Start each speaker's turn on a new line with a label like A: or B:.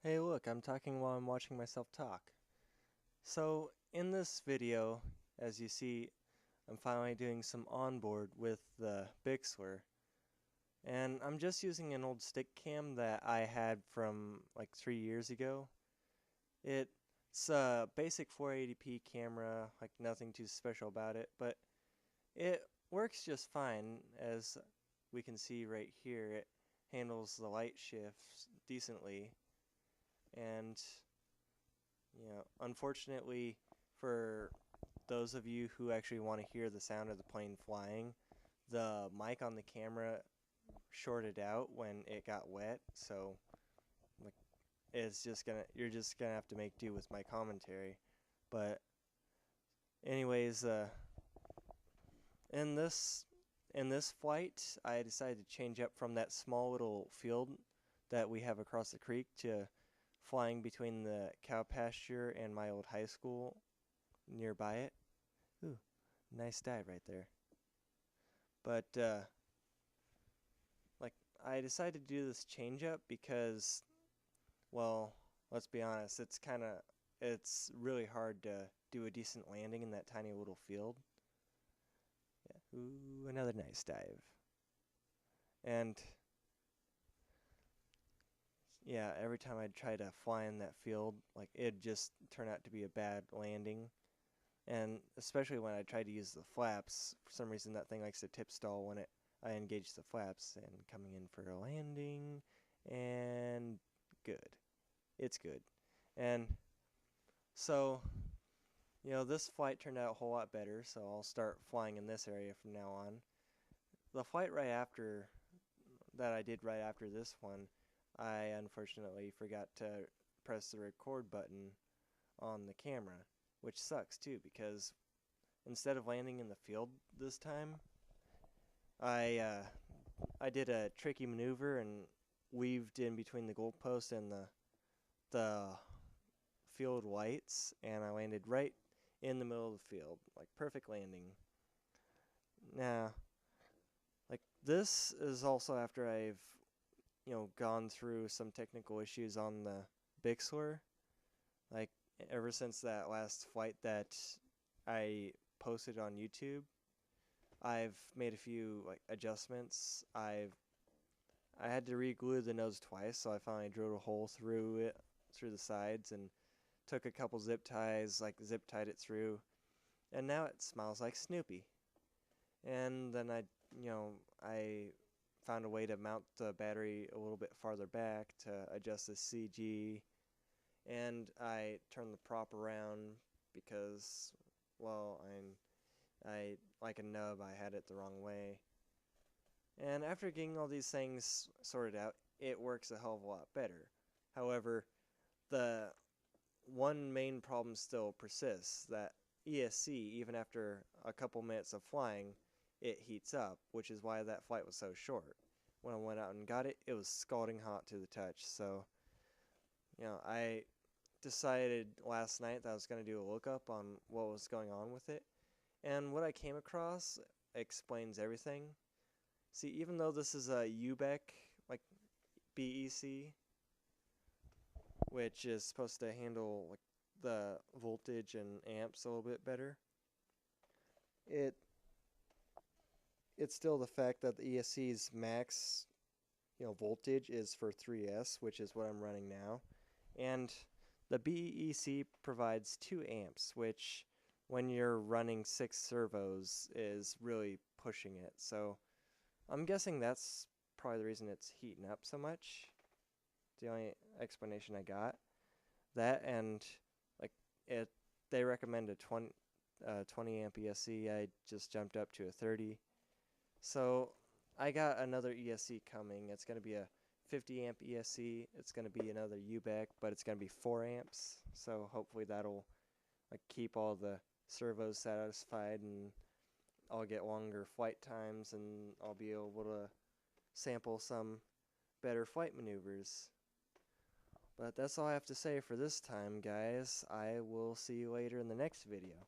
A: Hey look, I'm talking while I'm watching myself talk. So in this video, as you see, I'm finally doing some onboard with the Bixler. And I'm just using an old stick cam that I had from like 3 years ago. It's a basic 480p camera, like nothing too special about it, but it works just fine. As we can see right here, it handles the light shifts decently. And unfortunately for those of you who actually want to hear the sound of the plane flying, the mic on the camera shorted out when it got wet, so like you're just gonna have to make do with my commentary. But anyways, in this in this flight, I decided to change up from that small little field that we have across the creek to flying between the cow pasture and my old high school nearby it. Ooh, nice dive right there. But like I decided to do this change up because, well, let's be honest, it's really hard to do a decent landing in that tiny little field. Yeah. Ooh, another nice dive. And yeah, every time I'd try to fly in that field, like it'd just turn out to be a bad landing. And especially when I try to use the flaps, for some reason that thing likes to tip stall when I engage the flaps. And coming in for a landing, and good. It's good. And so, this flight turned out a whole lot better, so I'll start flying in this area from now on. The flight that I did right after this one, I unfortunately forgot to press the record button on the camera, which sucks too because instead of landing in the field this time, I did a tricky maneuver and weaved in between the goalpost and the field lights, and I landed right in the middle of the field, like perfect landing. Now, like this is also after I've gone through some technical issues on the Bixler, like ever since that last flight that I posted on YouTube. I've made a few like adjustments. I had to re-glue the nose twice, so I finally drilled a hole through the sides, and took a couple zip ties, like zip tied it through, and now it smells like Snoopy. And then I found a way to mount the battery a little bit farther back to adjust the CG, and I turned the prop around because, well, I like a nub, I had it the wrong way. And after getting all these things sorted out, it works a hell of a lot better. However, the one main problem still persists, that ESC, even after a couple minutes of flying, it heats up, which is why that flight was so short. When I went out and got it, it was scalding hot to the touch. So, I decided last night that I was going to do a lookup on what was going on with it. And what I came across explains everything. See, even though this is a UBEC, like BEC, which is supposed to handle like the voltage and amps a little bit better, it it's still the fact that the ESC's max voltage is for 3S, which is what I'm running now, and the BEC provides 2 amps, which when you're running 6 servos is really pushing it. So I'm guessing that's probably the reason it's heating up so much. It's the only explanation I got. That, and like it, they recommend a 20 amp ESC. I just jumped up to a 30. So I got another ESC coming. It's going to be a 50 amp ESC. It's going to be another UBEC, but it's going to be 4 amps. So hopefully that'll like keep all the servos satisfied, and I'll get longer flight times, and I'll be able to sample some better flight maneuvers. But that's all I have to say for this time, guys. I will see you later in the next video.